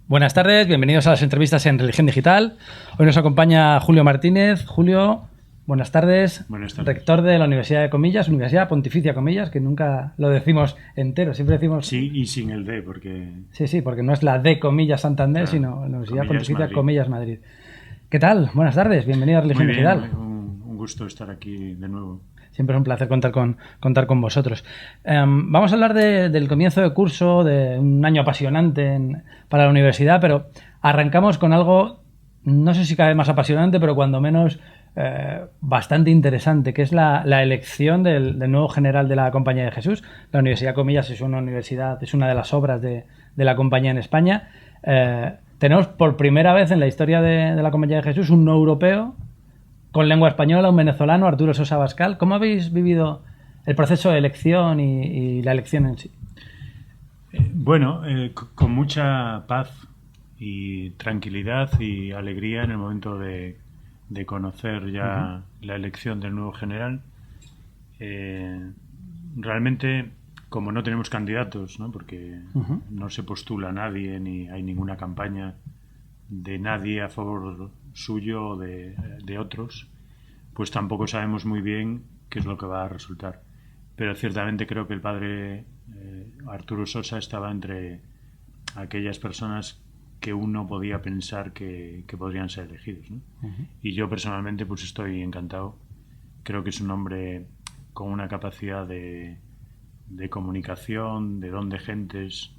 Buenas tardes, bienvenidos a las entrevistas en Religión Digital. Hoy nos acompaña Julio Martínez. Julio, buenas tardes. Buenas tardes. Rector de la Universidad de Comillas, Universidad Pontificia Comillas, que nunca lo decimos entero, siempre decimos... Sí, y sin el D, porque... Sí, porque no es la de Comillas Santander, Claro, sino la Universidad Comillas Pontificia Madrid. Comillas Madrid. ¿Qué tal? Buenas tardes, bienvenido a Religión Muy bien, Digital. un gusto estar aquí de nuevo. Siempre es un placer contar con vosotros. Vamos a hablar del comienzo de curso, de un año apasionante para la universidad, pero arrancamos con algo, no sé si cada vez más apasionante, pero cuando menos bastante interesante, que es la elección del nuevo general de la Compañía de Jesús. La Universidad Comillas es una universidad, es una de las obras de la Compañía en España. Tenemos por primera vez en la historia de la Compañía de Jesús un no europeo con lengua española, un venezolano, Arturo Sosa Abascal. ¿Cómo habéis vivido el proceso de elección y la elección en sí? Con mucha paz y tranquilidad y alegría en el momento de conocer ya la elección del nuevo general. Realmente, como no tenemos candidatos, ¿no? Porque no se postula nadie ni hay ninguna campaña de nadie a favor suyo o de otros, pues tampoco sabemos muy bien qué es lo que va a resultar. Pero ciertamente creo que el padre Arturo Sosa estaba entre aquellas personas que uno podía pensar que podrían ser elegidos, ¿no? Y yo personalmente pues estoy encantado. Creo que es un hombre con una capacidad de comunicación, de don de gentes.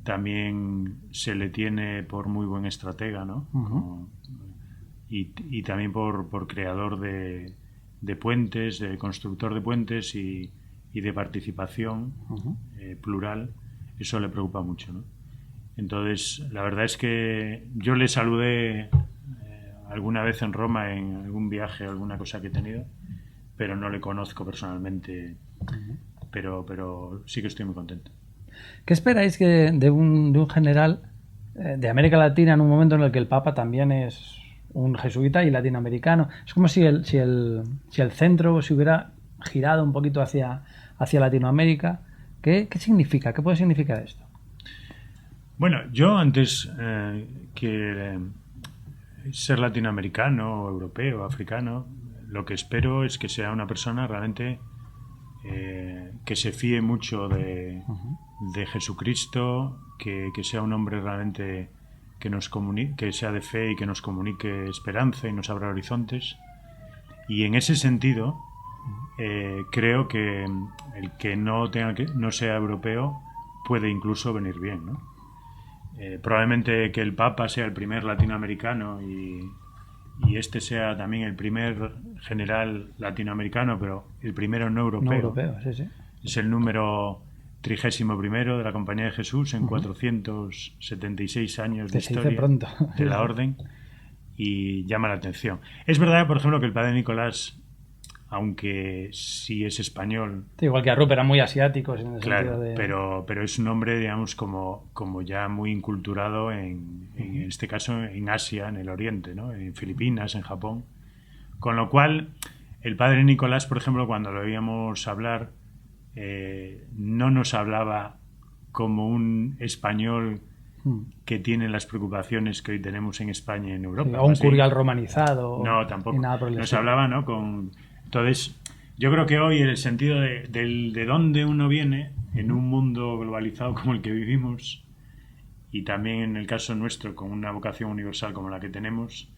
También se le tiene por muy buen estratega, ¿no? Y también por creador de puentes, de constructor de puentes y de participación plural. Eso le preocupa mucho, ¿no? Entonces, la verdad es que yo le saludé alguna vez en Roma en algún viaje, alguna cosa que he tenido, pero no le conozco personalmente, pero sí que estoy muy contento. ¿Qué esperáis de un general de América Latina en un momento en el que el Papa también es un jesuita y latinoamericano? Es como si el centro se hubiera girado un poquito hacia Latinoamérica. ¿Qué significa? ¿Qué puede significar esto? Bueno, yo antes que ser latinoamericano, europeo, africano, lo que espero es que sea una persona realmente que se fíe mucho de Jesucristo, que sea un hombre realmente que sea de fe y que nos comunique esperanza y nos abra horizontes. Y en ese sentido, creo que el que no sea europeo puede incluso venir bien, ¿no? Probablemente que el Papa sea el primer latinoamericano y este sea también el primer general latinoamericano, pero el primero no europeo. No europeo, sí. Es el número 31 de la Compañía de Jesús en 476 años de historia pronto. de la orden, y llama la atención. Es verdad, por ejemplo, que el padre Nicolás, aunque sí es español... Sí, igual que a Rupert, eran muy asiáticos en el claro, sentido de... pero es un hombre, digamos, como ya muy inculturado en este caso en Asia, en el Oriente, ¿no? En Filipinas, en Japón. Con lo cual, el padre Nicolás, por ejemplo, cuando lo oíamos hablar, no nos hablaba como un español que tiene las preocupaciones que hoy tenemos en España y en Europa. Sí, o un curial romanizado. No, tampoco. Nada por el nos estilo. hablaba, ¿no? Entonces, yo creo que hoy, en el sentido de dónde uno viene, en un mundo globalizado como el que vivimos, y también en el caso nuestro, con una vocación universal como la que tenemos,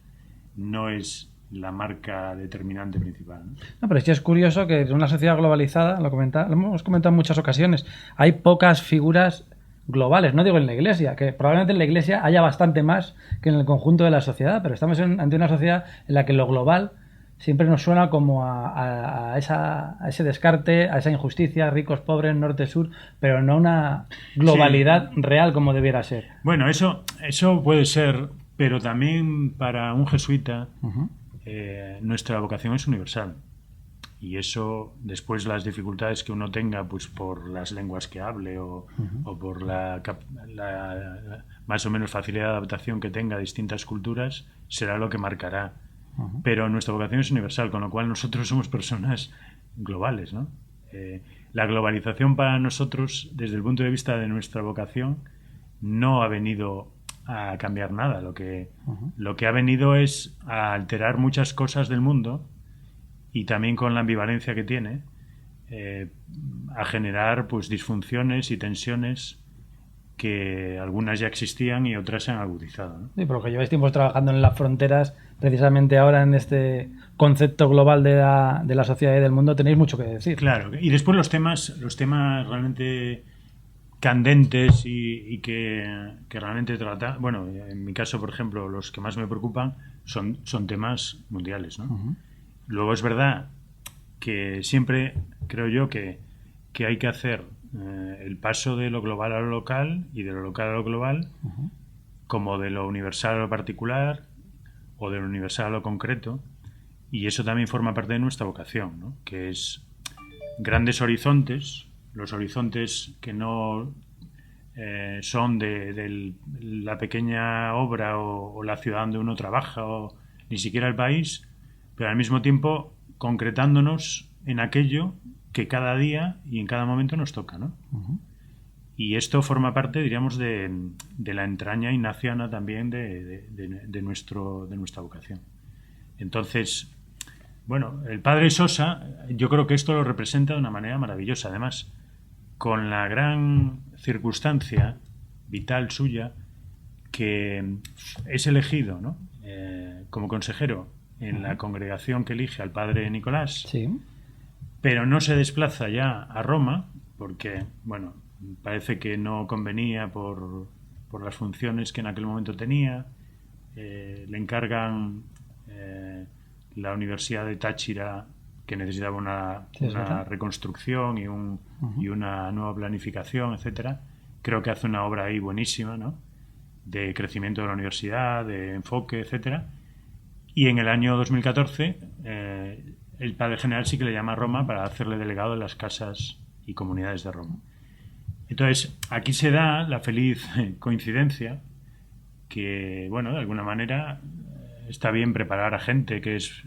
no es la marca determinante principal, ¿no? No, pero es curioso que en una sociedad globalizada, lo hemos comentado en muchas ocasiones, hay pocas figuras globales, no digo en la Iglesia, que probablemente en la Iglesia haya bastante más que en el conjunto de la sociedad, pero estamos ante una sociedad en la que lo global siempre nos suena como a ese descarte, a esa injusticia, ricos, pobres, norte-sur, pero no una globalidad real como debiera ser. Bueno, eso puede ser, pero también para un jesuita nuestra vocación es universal. Y eso, después las dificultades que uno tenga, pues por las lenguas que hable o por la más o menos facilidad de adaptación que tenga a distintas culturas, será lo que marcará. Pero nuestra vocación es universal, con lo cual nosotros somos personas globales, ¿no? La globalización para nosotros, desde el punto de vista de nuestra vocación, no ha venido a cambiar nada. Lo que ha venido es a alterar muchas cosas del mundo, y también con la ambivalencia que tiene, a generar pues disfunciones y tensiones que algunas ya existían y otras se han agudizado, ¿no? Sí, por lo que lleváis tiempo trabajando en las fronteras, precisamente ahora en este concepto global de la sociedad y del mundo, tenéis mucho que decir. Claro, y después los temas realmente candentes y que realmente tratan, bueno, en mi caso, por ejemplo, los que más me preocupan son temas mundiales, ¿no? Uh-huh. Luego es verdad que siempre creo yo que hay que hacer el paso de lo global a lo local y de lo local a lo global, uh-huh, como de lo universal a lo particular o de lo universal a lo concreto, y eso también forma parte de nuestra vocación, ¿no? Que es grandes horizontes, los horizontes que no son de la pequeña obra o la ciudad donde uno trabaja o ni siquiera el país, pero al mismo tiempo concretándonos en aquello que cada día y en cada momento nos toca, ¿no? uh-huh. Y esto forma parte, diríamos, de la entraña ignaciana también de nuestra vocación. Entonces, bueno, el padre Sosa, yo creo que esto lo representa de una manera maravillosa. Además, con la gran circunstancia vital suya, que es elegido, ¿no? Como consejero en la congregación que elige al padre Nicolás, sí, pero no se desplaza ya a Roma porque, bueno, parece que no convenía por las funciones que en aquel momento tenía. Le encargan la Universidad de Táchira, que necesitaba una reconstrucción y una nueva planificación, etcétera. Creo que hace una obra ahí buenísima, ¿no? De crecimiento de la universidad, de enfoque, etcétera. Y en el año 2014 el padre general sí que le llama a Roma para hacerle delegado de las casas y comunidades de Roma. Entonces, aquí se da la feliz coincidencia que, bueno, de alguna manera está bien preparar a gente que es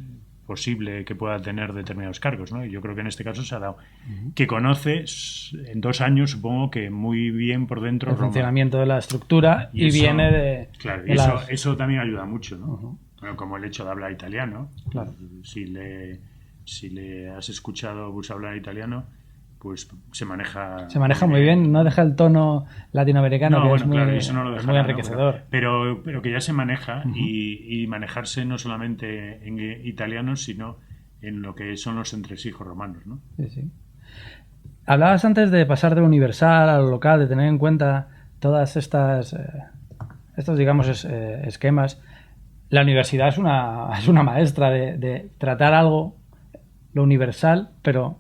posible que pueda tener determinados cargos, ¿no? Y yo creo que en este caso se ha dado. Que conoce en 2 años, supongo que muy bien por dentro el Roma. Funcionamiento de la estructura y eso, viene de... Claro, de eso también ayuda mucho, ¿no? Uh-huh. Bueno, como el hecho de hablar italiano. Claro. Si le has escuchado pues, hablar italiano, pues se maneja muy bien, no deja el tono latinoamericano, que bueno, es muy, claro, eso no lo dejará, muy enriquecedor. ¿no? Pero que ya se maneja y manejarse no solamente en italiano, sino en lo que son los entresijos romanos, ¿no? Sí, sí. Hablabas antes de pasar de lo universal a lo local, de tener en cuenta todas estos, digamos, esquemas. La universidad es una maestra de tratar algo, lo universal, pero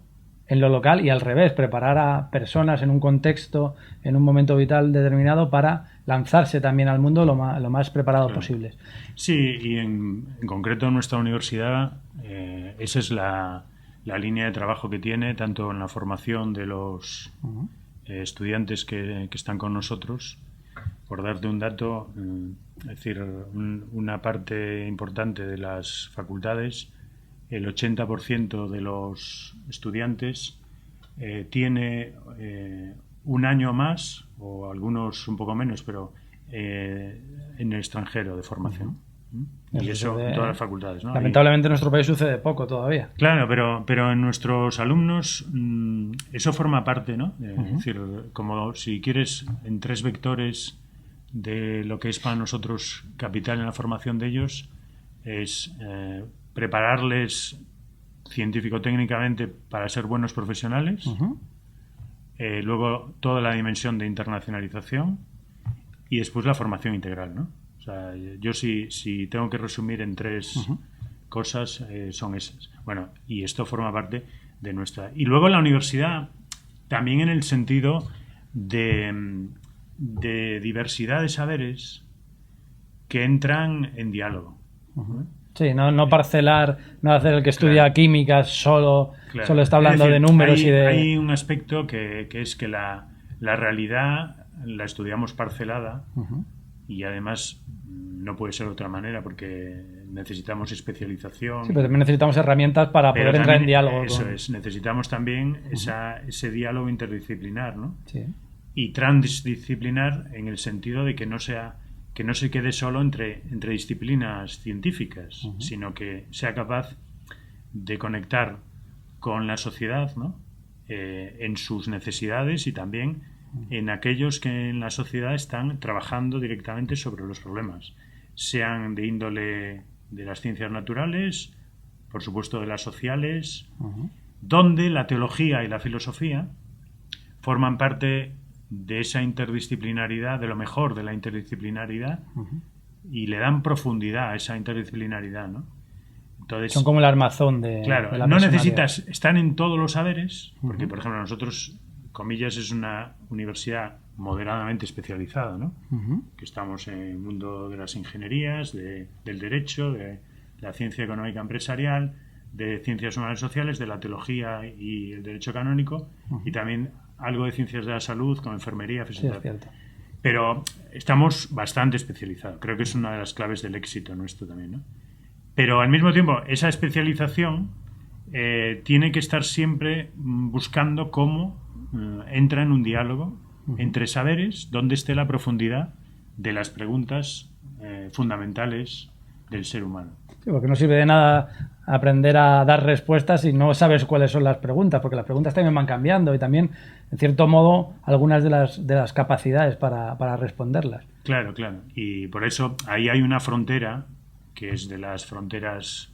en lo local y al revés, preparar a personas en un contexto, en un momento vital determinado para lanzarse también al mundo lo más preparado posible. Sí, y en concreto nuestra universidad, esa es la línea de trabajo que tiene, tanto en la formación de los estudiantes que están con nosotros. Por darte un dato, es decir, una parte importante de las facultades, el 80% de los estudiantes tiene un año más, o algunos un poco menos, pero en el extranjero de formación. Y eso en todas las facultades, ¿no? Lamentablemente en nuestro país sucede poco todavía. Claro, pero en nuestros alumnos eso forma parte, ¿no? Es decir, como si quieres, en 3 vectores de lo que es para nosotros capital en la formación de ellos, es prepararles científico-técnicamente para ser buenos profesionales, luego toda la dimensión de internacionalización y después la formación integral, ¿no? O sea, yo si tengo que resumir en 3 cosas, son esas. Bueno, y esto forma parte de nuestra... Y luego la universidad, también en el sentido de diversidad de saberes que entran en diálogo. Sí, no parcelar, no hacer el que estudia química solo está hablando decir, de números y de... Hay un aspecto que es que la realidad la estudiamos parcelada y además no puede ser de otra manera porque necesitamos especialización. Sí, pero también necesitamos herramientas para poder entrar en diálogo. Eso es, necesitamos también ese diálogo interdisciplinar, ¿no? Sí. Y transdisciplinar en el sentido de que no sea que no se quede solo entre disciplinas científicas, sino que sea capaz de conectar con la sociedad, ¿no? En sus necesidades y también en aquellos que en la sociedad están trabajando directamente sobre los problemas, sean de índole de las ciencias naturales, por supuesto de las sociales, donde la teología y la filosofía forman parte de esa interdisciplinaridad, de lo mejor de la interdisciplinaridad, y le dan profundidad a esa interdisciplinaridad, ¿no? Entonces, son como el armazón de claro, la no personalidad. necesitas, están en todos los saberes, porque por ejemplo nosotros, comillas, es una universidad moderadamente especializada, ¿no? Que estamos en el mundo de las ingenierías, del derecho, de la ciencia económica empresarial, de ciencias humanas y sociales, de la teología y el derecho canónico, y también algo de ciencias de la salud, como enfermería, fisioterapia. Sí, es cierto. Pero estamos bastante especializados. Creo que es una de las claves del éxito nuestro también, ¿no? Pero al mismo tiempo, esa especialización tiene que estar siempre buscando cómo entra en un diálogo entre saberes, donde esté la profundidad de las preguntas fundamentales del ser humano. Sí, porque no sirve de nada aprender a dar respuestas si no sabes cuáles son las preguntas, porque las preguntas también van cambiando y también, en cierto modo, algunas de las capacidades para responderlas. Claro, claro. Y por eso ahí hay una frontera que es de las fronteras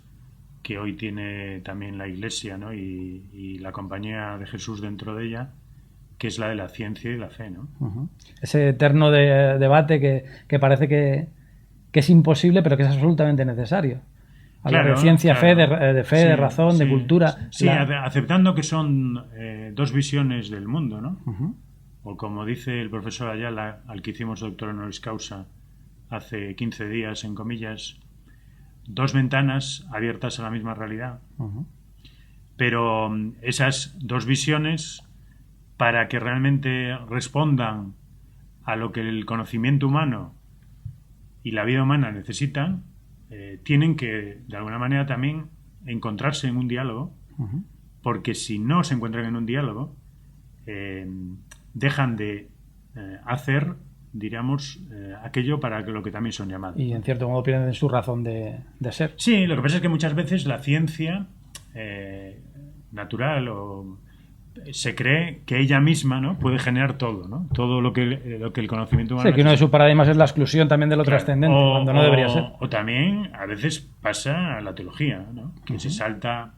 que hoy tiene también la Iglesia, ¿no? y la compañía de Jesús dentro de ella, que es la de la ciencia y la fe, ¿no? Ese eterno debate que parece que es imposible, pero que es absolutamente necesario. Hablar de ciencia, claro. de fe, Sí, de razón, de cultura. Sí, aceptando que son dos visiones del mundo, ¿no? O como dice el profesor Ayala, al que hicimos doctor honoris causa hace 15 días, en comillas, dos ventanas abiertas a la misma realidad. Pero esas dos visiones, para que realmente respondan a lo que el conocimiento humano y la vida humana necesitan, tienen que, de alguna manera, también encontrarse en un diálogo, porque si no se encuentran en un diálogo, dejan de hacer, diríamos, aquello para lo que también son llamados. Y en cierto modo pierden su razón de ser. Sí, lo que pasa es que muchas veces la ciencia natural se cree que ella misma, ¿no?, puede generar todo, ¿no? Todo lo que el conocimiento humano... Sí, que uno de sus paradigmas es la exclusión también de lo trascendente, cuando no debería ser. O también, a veces pasa a la teología, ¿no? Que se salta...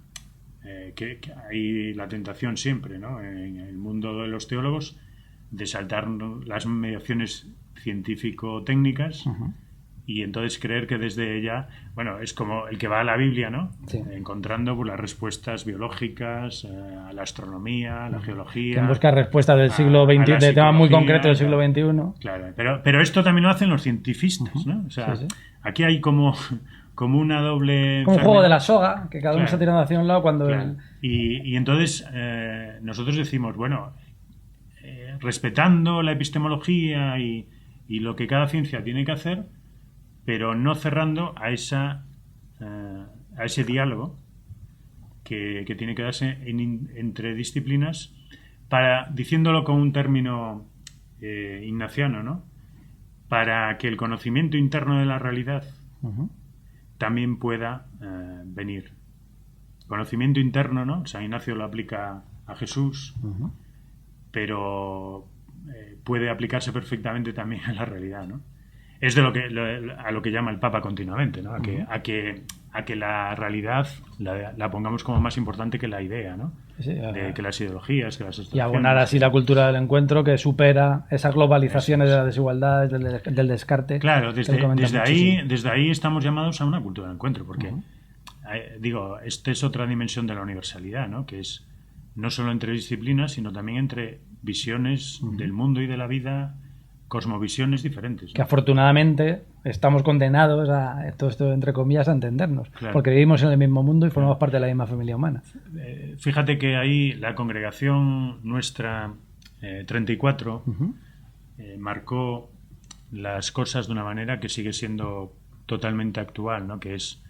que hay la tentación siempre, ¿no?, en el mundo de los teólogos, de saltar las mediaciones científico-técnicas y entonces creer que desde ella, bueno, es como el que va a la Biblia, ¿no? Sí. Encontrando las respuestas biológicas, a la astronomía, a la geología. Que busca respuestas del siglo XXI, de temas muy concretos del siglo XXI. Claro, pero esto también lo hacen los cientifistas, ¿no? O sea, aquí hay como una doble... Como un juego de la soga, que cada uno está tirando hacia un lado cuando... Y entonces nosotros decimos, bueno, respetando la epistemología y lo que cada ciencia tiene que hacer, pero no cerrando a ese diálogo que tiene que darse entre disciplinas, diciéndolo con un término ignaciano, ¿no?, para que el conocimiento interno de la realidad también pueda venir. Conocimiento interno, ¿no? San Ignacio lo aplica a Jesús, pero puede aplicarse perfectamente también a la realidad, ¿no? Es a lo que llama el Papa continuamente, ¿no? A que la realidad la pongamos como más importante que la idea, ¿no? Sí, que las ideologías, que las abstracciones. Y abonar así la cultura del encuentro, que supera esas globalizaciones de las desigualdades, del descarte. Claro, desde ahí estamos llamados a una cultura del encuentro, porque esta es otra dimensión de la universalidad, ¿no? Que es no solo entre disciplinas, sino también entre visiones del mundo y de la vida, cosmovisiones diferentes, ¿no? Que afortunadamente estamos condenados a todo esto, entre comillas, a entendernos, porque vivimos en el mismo mundo y formamos parte de la misma familia humana. Fíjate que ahí la congregación nuestra 34 marcó las cosas de una manera que sigue siendo totalmente actual, ¿no? Que es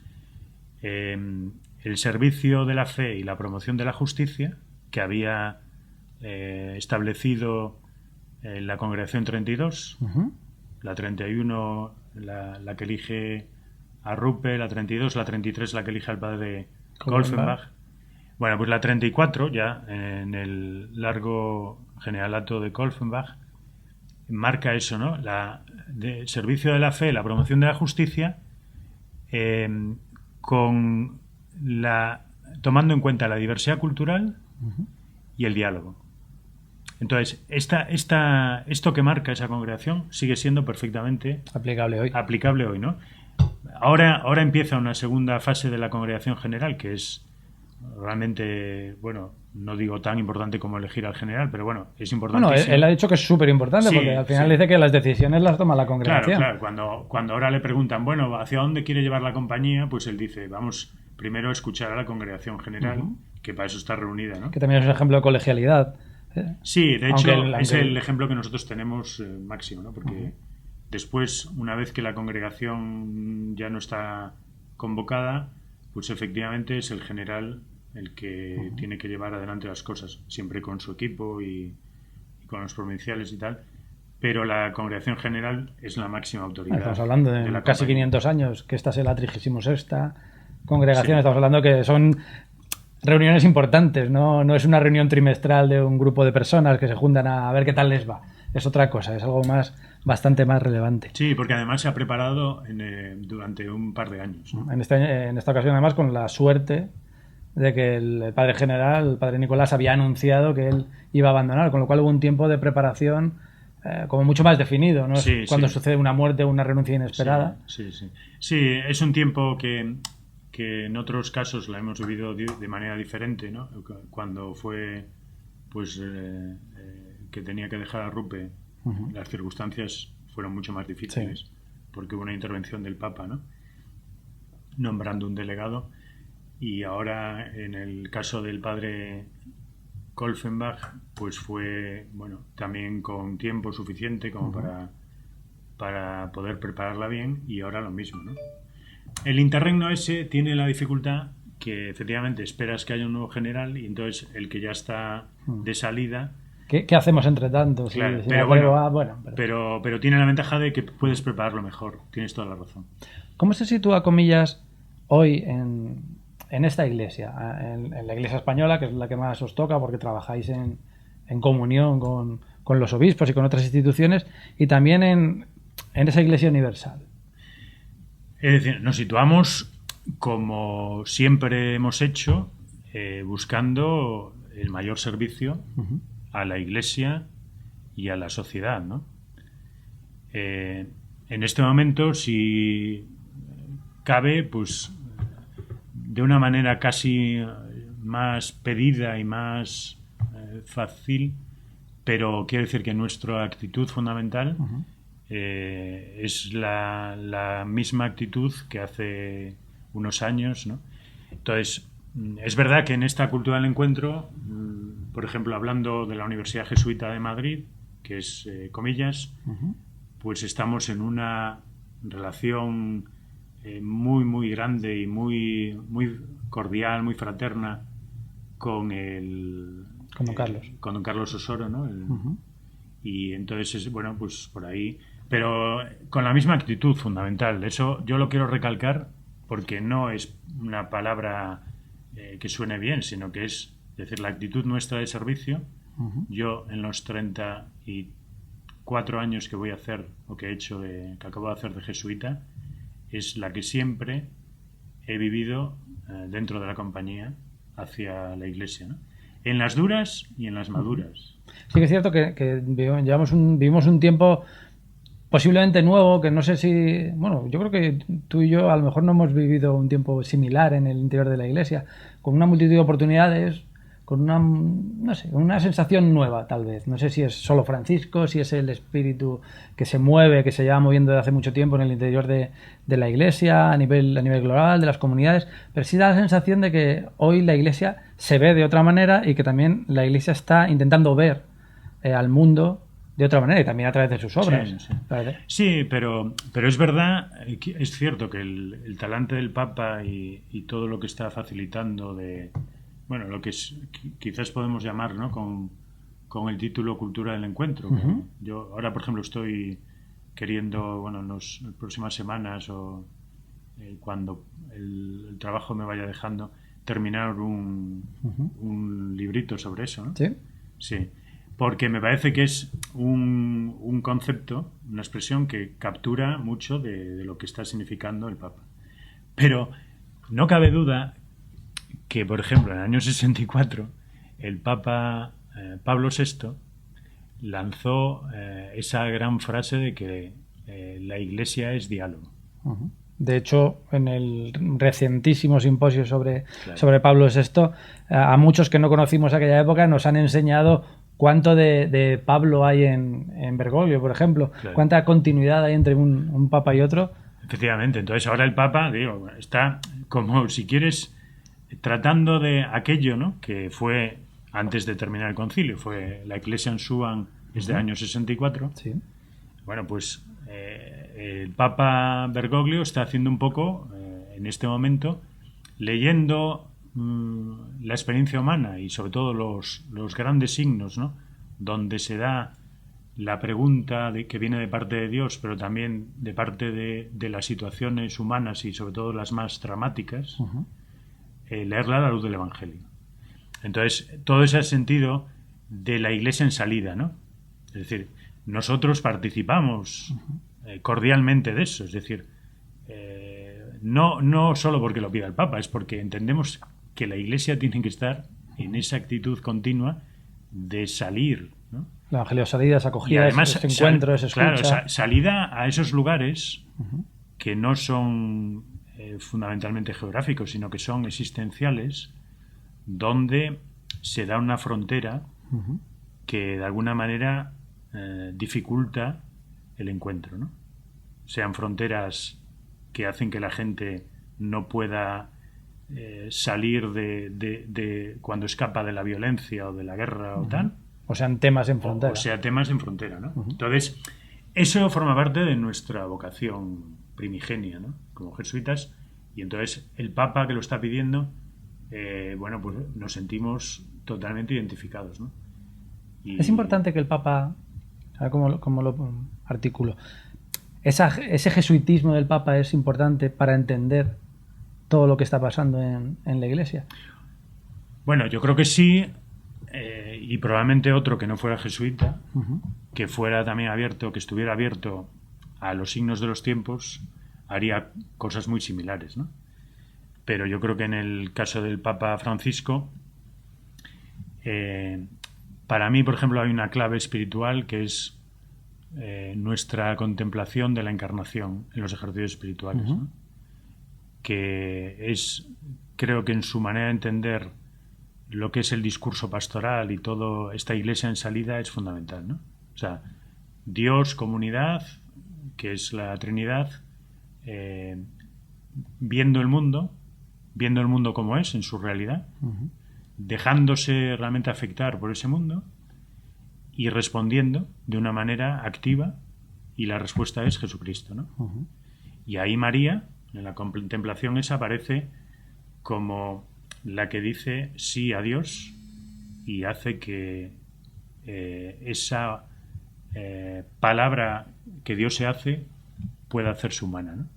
el servicio de la fe y la promoción de la justicia que había establecido la congregación 32, la 31 la que elige a Ruppe, la 32, la 33 la que elige al padre Kolfenbach. Bueno, pues la 34, ya en el largo generalato de Kolfenbach, marca eso, ¿no? De servicio de la fe, la promoción de la justicia, tomando en cuenta la diversidad cultural y el diálogo. Entonces, esto que marca esa congregación sigue siendo perfectamente aplicable hoy, ¿no? Ahora empieza una segunda fase de la congregación general, que es realmente, bueno, no digo tan importante como elegir al general, pero bueno, es importantísimo. Bueno, él ha dicho que es súper importante, porque al final dice que las decisiones las toma la congregación. Claro. Cuando ahora le preguntan, bueno, ¿hacia dónde quiere llevar la compañía? Pues él dice, vamos primero a escuchar a la congregación general, que para eso está reunida, ¿no? Que también es un ejemplo de colegialidad. Sí, de hecho, es el ejemplo que nosotros tenemos máximo, ¿no? Porque después, una vez que la congregación ya no está convocada, pues efectivamente es el general el que tiene que llevar adelante las cosas, siempre con su equipo y con los provinciales y tal, pero la congregación general es la máxima autoridad. Estamos hablando de casi compañía. 500 años, que esta es la 36ª congregación, estamos hablando que son reuniones importantes, ¿no? No es una reunión trimestral de un grupo de personas que se juntan a ver qué tal les va, es otra cosa, es algo bastante más relevante. Sí, porque además se ha preparado durante un par de años, ¿no? En esta ocasión, además, con la suerte de que el padre general, el padre Nicolás, había anunciado que él iba a abandonar, con lo cual hubo un tiempo de preparación como mucho más definido, ¿no? Sí, cuando sucede una muerte o una renuncia inesperada. Sí, es un tiempo que en otros casos la hemos vivido de manera diferente, ¿no? Cuando fue pues que tenía que dejar a Ruppe, las circunstancias fueron mucho más difíciles, porque hubo una intervención del Papa, ¿no? Nombrando un delegado. Y ahora, en el caso del padre Kolfenbach, pues fue, bueno, también con tiempo suficiente como para poder prepararla bien, y ahora lo mismo, ¿no? El interregno ese tiene la dificultad que efectivamente esperas que haya un nuevo general, y entonces el que ya está de salida... ¿Qué hacemos entre tanto? Claro, pero tiene la ventaja de que puedes prepararlo mejor. Tienes toda la razón. ¿Cómo se sitúa, comillas, hoy en esta iglesia? En la iglesia española, que es la que más os toca porque trabajáis en comunión con los obispos y con otras instituciones, y también en esa iglesia universal. Es decir, nos situamos como siempre hemos hecho, buscando el mayor servicio a la Iglesia y a la sociedad, ¿no? En este momento, si cabe, pues de una manera casi más pedida y más fácil, pero quiero decir que nuestra actitud fundamental es la misma actitud que hace unos años, ¿no? Entonces, es verdad que en esta cultura del encuentro, por ejemplo, hablando de la Universidad Jesuita de Madrid, que es comillas, pues estamos en una relación muy, muy grande y muy, muy cordial, muy fraterna con don Carlos Osoro, ¿no? Y entonces, bueno, pues por ahí, pero con la misma actitud fundamental. Eso yo lo quiero recalcar porque no es una palabra que suene bien, sino que es decir, la actitud nuestra de servicio. Yo en los 34 años que voy a hacer, o que he hecho, que acabo de hacer de jesuita, es la que siempre he vivido dentro de la compañía hacia la Iglesia, ¿no? En las duras y en las maduras. Sí que es cierto que vivimos un tiempo posiblemente nuevo, que no sé si... Bueno, yo creo que tú y yo a lo mejor no hemos vivido un tiempo similar en el interior de la Iglesia, con una multitud de oportunidades, con una sensación nueva, tal vez. No sé si es solo Francisco, si es el espíritu que se mueve, que se lleva moviendo desde hace mucho tiempo en el interior de la Iglesia, a nivel global, de las comunidades, pero sí da la sensación de que hoy la Iglesia se ve de otra manera y que también la Iglesia está intentando ver al mundo de otra manera y también a través de sus obras. Sí, pero es verdad, es cierto que el talante del Papa y todo lo que está facilitando de... Bueno, lo que quizás podemos llamar, ¿no? con el título Cultura del Encuentro. Yo ahora, por ejemplo, estoy queriendo, bueno, en las próximas semanas o cuando el trabajo me vaya dejando, terminar un librito sobre eso, ¿no? ¿Sí? Sí, porque me parece que es un concepto, una expresión que captura mucho de lo que está significando el Papa. Pero no cabe duda que, por ejemplo, en el año 64, el Papa Pablo VI lanzó esa gran frase de que la Iglesia es diálogo. Uh-huh. De hecho, en el recientísimo simposio sobre Pablo VI, a muchos que no conocimos aquella época nos han enseñado cuánto de Pablo hay en Bergoglio, por ejemplo, cuánta continuidad hay entre un papa y otro. Efectivamente, entonces ahora el Papa, digo, está como, si quieres, tratando de aquello, ¿no?, que fue antes de terminar el concilio, fue la Ecclesiam Suam, es del año 64. Sí. Bueno, pues el Papa Bergoglio está haciendo un poco, en este momento, leyendo la experiencia humana y sobre todo los grandes signos, ¿no?, donde se da la pregunta que viene de parte de Dios, pero también de parte de las situaciones humanas y sobre todo las más dramáticas, leerla a la luz del Evangelio. Entonces, todo ese sentido de la Iglesia en salida, ¿no? Es decir, nosotros participamos cordialmente de eso, es decir, no solo porque lo pida el Papa, es porque entendemos que la Iglesia tiene que estar en esa actitud continua de salir, ¿no? El Evangelio, salidas, acogidas, además, encuentros, escucha. Claro, salida a esos lugares que no son fundamentalmente geográficos, sino que son existenciales, donde se da una frontera que de alguna manera dificulta el encuentro, ¿no? Sean fronteras que hacen que la gente no pueda salir de cuando escapa de la violencia o de la guerra o tal. O sean temas en frontera. O sea, temas en frontera, ¿no? Entonces, eso forma parte de nuestra vocación primigenia, ¿no?, como jesuitas, y entonces el Papa que lo está pidiendo, bueno, pues nos sentimos totalmente identificados, ¿no? Es importante que el Papa, ¿sabes cómo lo articulo? Ese jesuitismo del Papa es importante para entender todo lo que está pasando en la Iglesia. Bueno, yo creo que sí, y probablemente otro que no fuera jesuita, que fuera también abierto, que estuviera abierto a los signos de los tiempos, haría cosas muy similares, ¿no? Pero yo creo que en el caso del Papa Francisco, para mí, por ejemplo, hay una clave espiritual que es nuestra contemplación de la encarnación en los ejercicios espirituales, ¿no?, que es, creo que en su manera de entender lo que es el discurso pastoral y toda esta Iglesia en salida es fundamental, ¿no? O sea, Dios, comunidad, que es la Trinidad, viendo el mundo como es en su realidad, dejándose realmente afectar por ese mundo y respondiendo de una manera activa, y la respuesta es Jesucristo, ¿no? Y ahí María, en la contemplación esa, aparece como la que dice sí a Dios y hace que esa palabra que Dios se hace pueda hacerse humana, ¿no?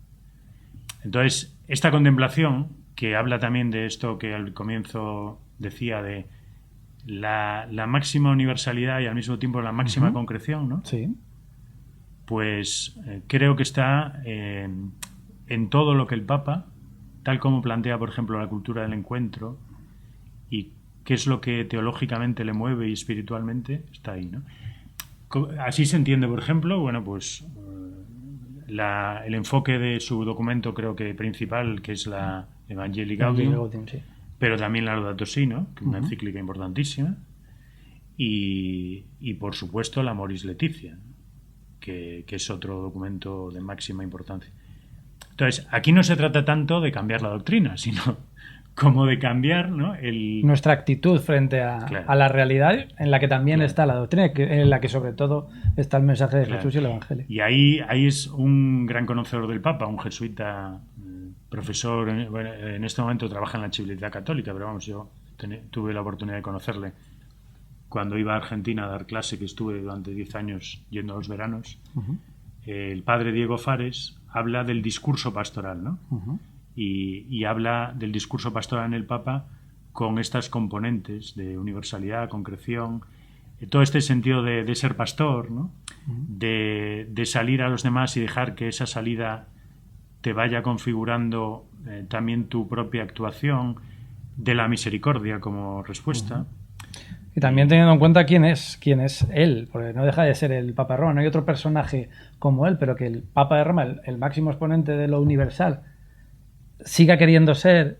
Entonces, esta contemplación, que habla también de esto que al comienzo decía, de la máxima universalidad y al mismo tiempo la máxima concreción, ¿no? Sí. Pues creo que está en todo lo que el Papa, tal como plantea, por ejemplo, la cultura del encuentro y qué es lo que teológicamente le mueve y espiritualmente, está ahí, ¿no? Así se entiende, por ejemplo, bueno, pues el enfoque de su documento, creo que principal, que es la Evangelii Gaudium, sí. Pero también la Laudato Si, ¿no?, que es una encíclica importantísima, y por supuesto la Amoris Laetitia, que es otro documento de máxima importancia. Entonces, aquí no se trata tanto de cambiar la doctrina, sino como de cambiar, ¿no?, nuestra actitud frente a la realidad, en la que también está la doctrina, en la que sobre todo está el mensaje de Jesús y el Evangelio. Y ahí es un gran conocedor del Papa, un jesuita, profesor, en este momento trabaja en la Archivolidad Católica, pero vamos, yo tuve la oportunidad de conocerle cuando iba a Argentina a dar clase, que estuve durante 10 años yendo a los veranos. el padre Diego Fares habla del discurso pastoral, ¿no? Ujú. Y habla del discurso pastoral en el Papa con estas componentes de universalidad, concreción, todo este sentido de ser pastor, ¿no? De salir a los demás y dejar que esa salida te vaya configurando también tu propia actuación, de la misericordia como respuesta. Y también teniendo en cuenta quién es él, porque no deja de ser el Papa de Roma, no hay otro personaje como él, pero que el Papa de Roma, el máximo exponente de lo universal, siga queriendo ser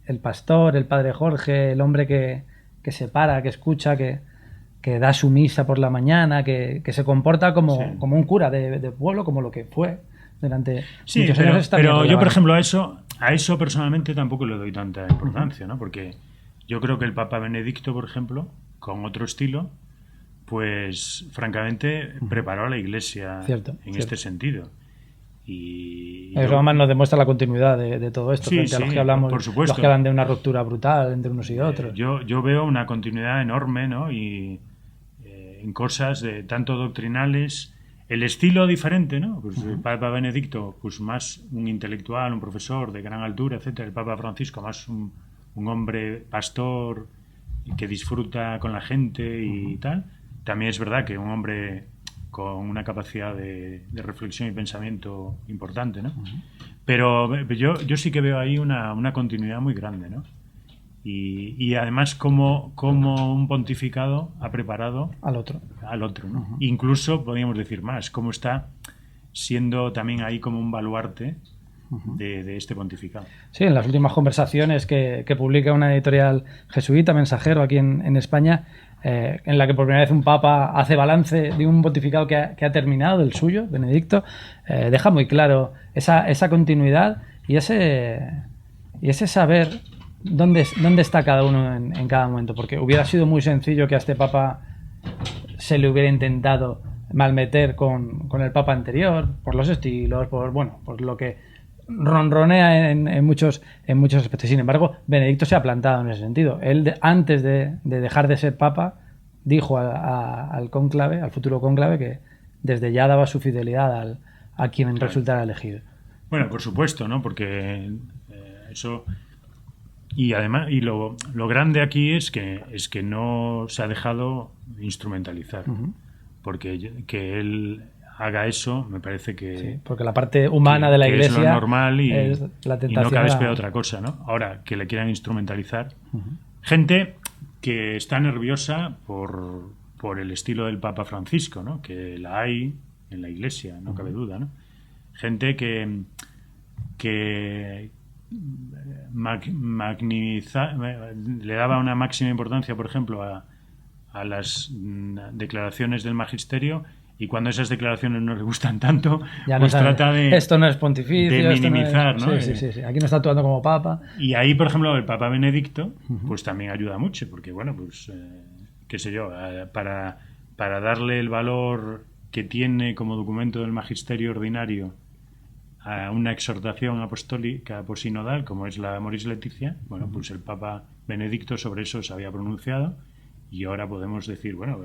el pastor, el padre Jorge, el hombre que se para, que escucha, que da su misa por la mañana, que se comporta como un cura de pueblo, como lo que fue durante muchos años. Pero yo, por ejemplo, a eso personalmente tampoco le doy tanta importancia, ¿no? Porque yo creo que el Papa Benedicto, por ejemplo, con otro estilo, pues francamente preparó a la Iglesia en este sentido. Y eso además nos demuestra la continuidad de todo esto, frente a los que hablamos, por supuesto. Los que hablan de una ruptura brutal entre unos y otros. Yo veo una continuidad enorme, ¿no? Y en cosas tanto doctrinales, el estilo diferente, ¿no? Pues el Papa Benedicto, pues más un intelectual, un profesor de gran altura, etcétera. El Papa Francisco, más un hombre pastor que disfruta con la gente y tal. También es verdad que un hombre con una capacidad de reflexión y pensamiento importante, ¿no? Pero yo sí que veo ahí una continuidad muy grande, ¿no? Y además como un pontificado ha preparado al otro, ¿no? Incluso podríamos decir más, cómo está siendo también ahí como un baluarte de este pontificado. Sí, en las últimas conversaciones que publica una editorial jesuita, Mensajero, aquí en España, en la que por primera vez un papa hace balance de un pontificado que ha terminado, el suyo, Benedicto, deja muy claro esa continuidad y ese saber dónde está cada uno en cada momento, porque hubiera sido muy sencillo que a este papa se le hubiera intentado malmeter con el papa anterior, por los estilos, por lo que ronronea en muchos aspectos. Sin embargo, Benedicto se ha plantado en ese sentido. Él, antes de dejar de ser papa, dijo al cónclave, al futuro cónclave, que desde ya daba su fidelidad a quien resultara elegido. Bueno, por supuesto, ¿no? Porque eso... Y además, lo grande aquí es que no se ha dejado instrumentalizar. Porque que él haga eso, me parece que... Sí, porque la parte humana de la Iglesia es lo normal y la tentación, y no cabe esperar otra cosa, ¿no? Ahora, que le quieran instrumentalizar. Gente que está nerviosa por el estilo del Papa Francisco, ¿no? Que la hay en la Iglesia, no cabe duda, ¿no? Gente que le daba una máxima importancia, por ejemplo, a las declaraciones del magisterio, y cuando esas declaraciones no le gustan tanto, ya pues no trata de... Esto no es pontificio, de minimizar, ¿no? Sí. Aquí no está actuando como papa. Y ahí, por ejemplo, el Papa Benedicto, pues también ayuda mucho, porque, bueno, pues, qué sé yo, para darle el valor que tiene como documento del magisterio ordinario a una exhortación apostólica posinodal, como es la Amoris Laetitia, bueno, pues el Papa Benedicto sobre eso se había pronunciado, y ahora podemos decir, bueno,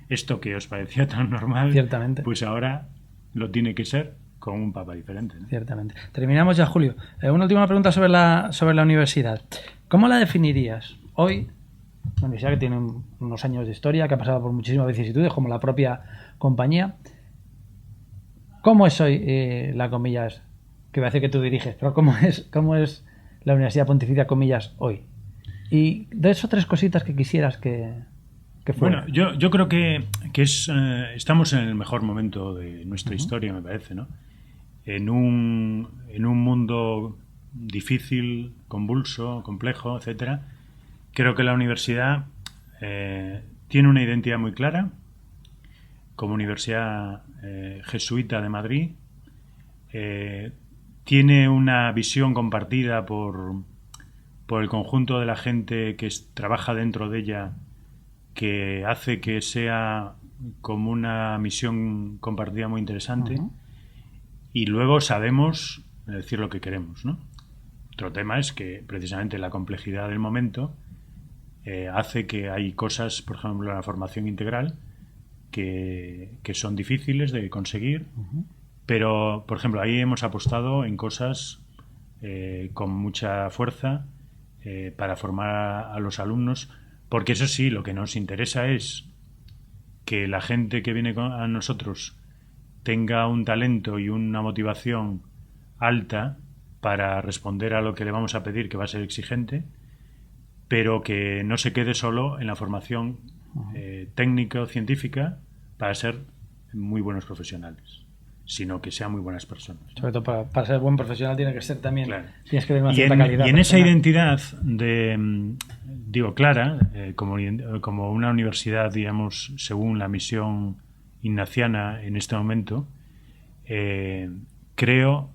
esto que os parecía tan normal, ciertamente, pues ahora lo tiene que ser con un papa diferente, ¿no? Ciertamente. Terminamos ya, Julio. Una última pregunta sobre la universidad. ¿Cómo la definirías hoy? Una universidad que tiene unos años de historia, que ha pasado por muchísimas vicisitudes, como la propia compañía. ¿Cómo es hoy, la comillas, que voy a decir que tú diriges, pero cómo es la Universidad Pontificia, comillas, hoy? Y dos o tres cositas que quisieras que fuera. Bueno, yo creo que estamos en el mejor momento de nuestra historia, me parece, ¿no? En un mundo difícil, convulso, complejo, etcétera. Creo que la universidad tiene una identidad muy clara como Universidad Jesuita de Madrid. Tiene una visión compartida por el conjunto de la gente que trabaja dentro de ella, que hace que sea como una misión compartida muy interesante. Y luego sabemos decir lo que queremos, ¿no? Otro tema es que precisamente la complejidad del momento hace que hay cosas, por ejemplo, la formación integral, que son difíciles de conseguir, pero, por ejemplo, ahí hemos apostado en cosas con mucha fuerza para formar a los alumnos, porque eso sí, lo que nos interesa es que la gente que viene a nosotros tenga un talento y una motivación alta para responder a lo que le vamos a pedir, que va a ser exigente, pero que no se quede solo en la formación técnica o científica para ser muy buenos profesionales, sino que sean muy buenas personas. Sobre todo para ser buen profesional tiene que ser también, claro. Tienes que tener una cierta calidad. Y en esa identidad clara, como una universidad, digamos, según la misión ignaciana en este momento, creo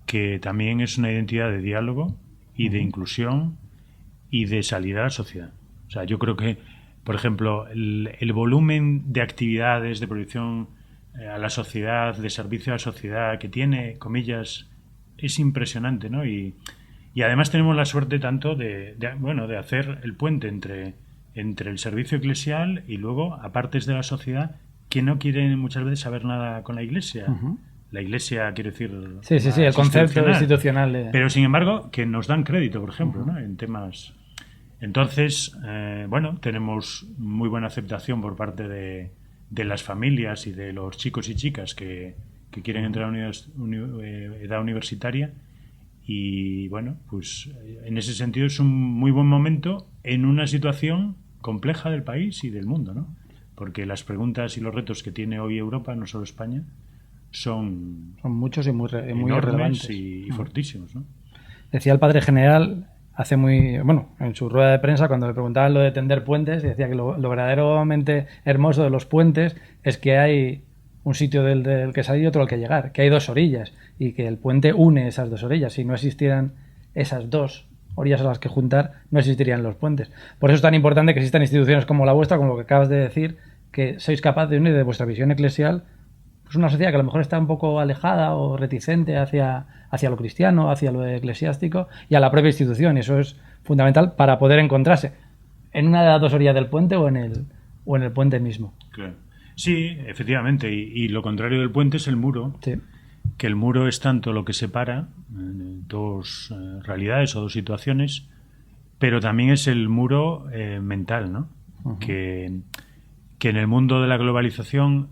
que también es una identidad de diálogo y de inclusión y de salida a la sociedad. O sea, yo creo que, por ejemplo, el volumen de actividades de proyección a la sociedad, de servicio a la sociedad que tiene, comillas, es impresionante, ¿no? Y además tenemos la suerte tanto de hacer el puente entre el servicio eclesial y luego a partes de la sociedad que no quieren muchas veces saber nada con la Iglesia. La Iglesia, quiero decir... Sí, el concepto institucional. Pero, sin embargo, que nos dan crédito, por ejemplo, ¿no? En temas... Entonces, tenemos muy buena aceptación por parte de las familias y de los chicos y chicas que quieren entrar a la edad universitaria. Y, bueno, pues en ese sentido es un muy buen momento en una situación compleja del país y del mundo, ¿no? Porque las preguntas y los retos que tiene hoy Europa, no solo España, son muchos y muy relevantes y fortísimos, ¿no? Decía el padre general en su rueda de prensa, cuando le preguntaban lo de tender puentes, decía que lo verdaderamente hermoso de los puentes es que hay un sitio del que salir y otro al que llegar, que hay dos orillas y que el puente une esas dos orillas. Si no existieran esas dos orillas a las que juntar, no existirían los puentes. Por eso es tan importante que existan instituciones como la vuestra, como lo que acabas de decir, que sois capaces de unir de vuestra visión eclesial pues una sociedad que a lo mejor está un poco alejada o reticente hacia lo cristiano, hacia lo eclesiástico y a la propia institución. Y eso es fundamental para poder encontrarse en una de las dos orillas del puente o en el puente mismo. Claro. Sí, efectivamente. Y lo contrario del puente es el muro. Sí. Que el muro es tanto lo que separa dos realidades o dos situaciones, pero también es el muro mental, ¿no? Que en el mundo de la globalización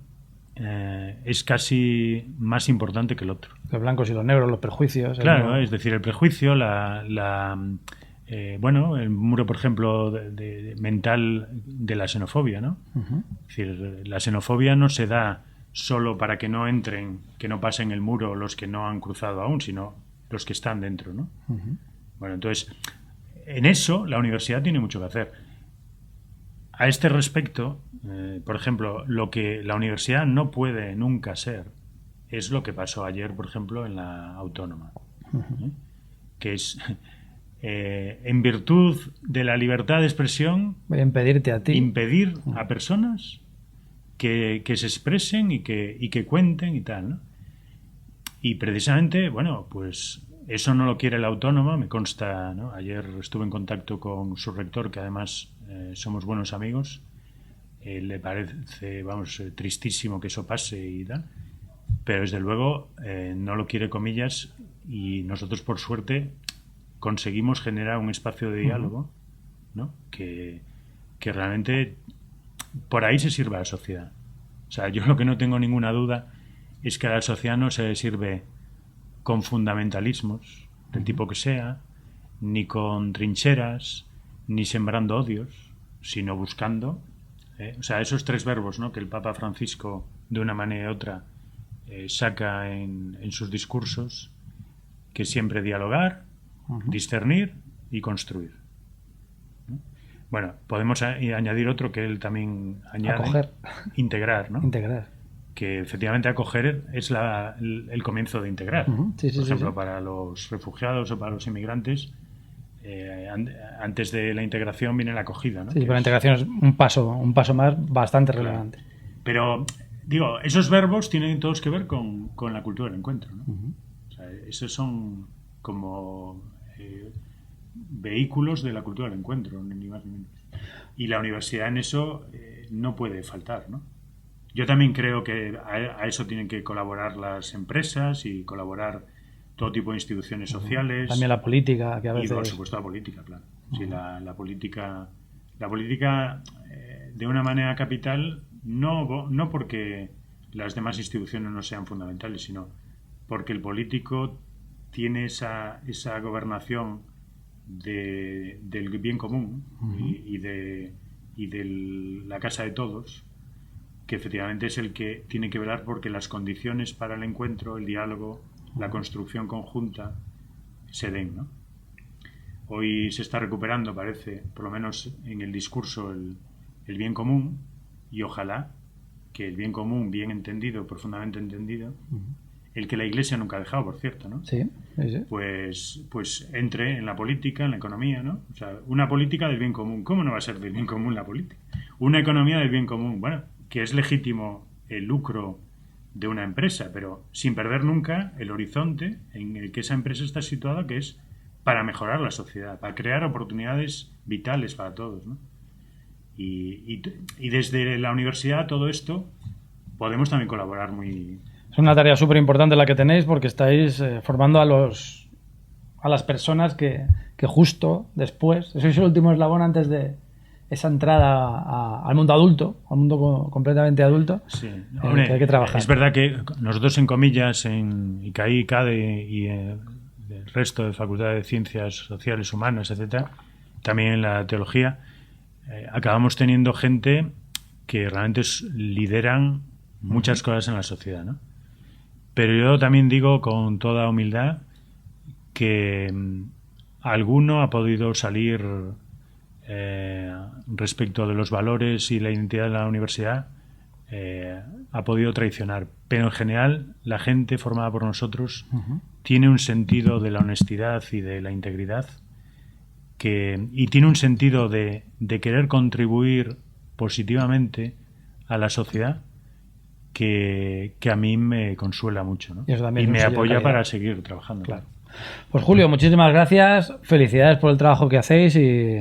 es casi más importante que el otro. Los blancos y los negros, los prejuicios. Claro, es decir, el prejuicio, el muro, por ejemplo, mental de la xenofobia, ¿no? Es decir, la xenofobia no se da solo para que no entren, que no pasen el muro los que no han cruzado aún, sino los que están dentro, ¿no? Bueno, entonces, en eso la universidad tiene mucho que hacer. A este respecto, por ejemplo, lo que la universidad no puede nunca ser es lo que pasó ayer, por ejemplo, en la Autónoma, que es, en virtud de la libertad de expresión, voy a impedirte a ti. Impedir a personas que se expresen y que cuenten y tal, ¿no? Y precisamente, bueno, pues eso no lo quiere la Autónoma, me consta, ¿no? Ayer estuve en contacto con su rector, que además somos buenos amigos. Le parece, tristísimo que eso pase y tal, pero desde luego no lo quiere, comillas, y nosotros por suerte conseguimos generar un espacio de diálogo, ¿no? que realmente por ahí se sirve a la sociedad. O sea, yo lo que no tengo ninguna duda es que a la sociedad no se sirve con fundamentalismos del tipo que sea, ni con trincheras, ni sembrando odios, sino buscando o sea, esos tres verbos, ¿no?, que el Papa Francisco de una manera u otra saca en sus discursos, que siempre dialogar, discernir y construir, ¿no? Bueno, podemos añadir otro que él también añade: acoger. Integrar, ¿no? Integrar. Que efectivamente acoger es el comienzo de integrar. Sí, por ejemplo, para los refugiados o para los inmigrantes, antes de la integración viene la acogida, ¿no? Sí, pero la integración es un paso más bastante relevante. Pero, digo, esos verbos tienen todos que ver con la cultura del encuentro, ¿no? O sea, esos son como vehículos de la cultura del encuentro, ni más ni menos. Y la universidad en eso no puede faltar, ¿no? O Yo también creo que a eso tienen que colaborar las empresas y colaborar todo tipo de instituciones sociales. También la política, que a veces... Y por supuesto la política, claro. Sí, la política, de una manera capital, no porque las demás instituciones no sean fundamentales, sino porque el político tiene esa gobernación del bien común y de la casa de todos, que efectivamente es el que tiene que velar porque las condiciones para el encuentro, el diálogo, la construcción conjunta se den, ¿no? Hoy se está recuperando, parece, por lo menos en el discurso, el bien común, y ojalá que el bien común, bien entendido, profundamente entendido, el que la Iglesia nunca ha dejado, por cierto, ¿no? Sí, sí. Pues entre en la política, en la economía, ¿no? O sea, una política del bien común. ¿Cómo no va a ser del bien común la política? Una economía del bien común. Bueno, que es legítimo el lucro de una empresa, pero sin perder nunca el horizonte en el que esa empresa está situada, que es para mejorar la sociedad, para crear oportunidades vitales para todos, ¿no? Y desde la universidad todo esto podemos también colaborar muy... Es una tarea súper importante la que tenéis, porque estáis formando a las personas que justo después, sois el último eslabón antes de esa entrada al mundo adulto, al mundo completamente adulto, sí. Hombre, que hay que trabajar. Es verdad que nosotros en comillas, en ICAI, CADE y el resto de Facultad de Ciencias Sociales, Humanas, etcétera, también en la teología, acabamos teniendo gente que realmente lideran muchas cosas en la sociedad, ¿no? Pero yo también digo con toda humildad que alguno ha podido salir respecto de los valores y la identidad de la universidad, ha podido traicionar. Pero en general la gente formada por nosotros tiene un sentido de la honestidad y de la integridad y tiene un sentido de querer contribuir positivamente a la sociedad que a mí me consuela mucho, ¿no? Y me apoya para seguir trabajando. Claro. Pues Julio, muchísimas gracias, felicidades por el trabajo que hacéis y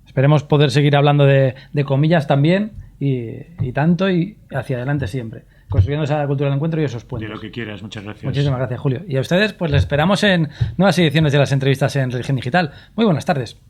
esperemos poder seguir hablando de comillas también y tanto y hacia adelante siempre, construyendo esa cultura del encuentro y esos puentes. De lo que quieras, muchas gracias. Muchísimas gracias, Julio. Y a ustedes, pues les esperamos en nuevas ediciones de las entrevistas en Religión Digital. Muy buenas tardes.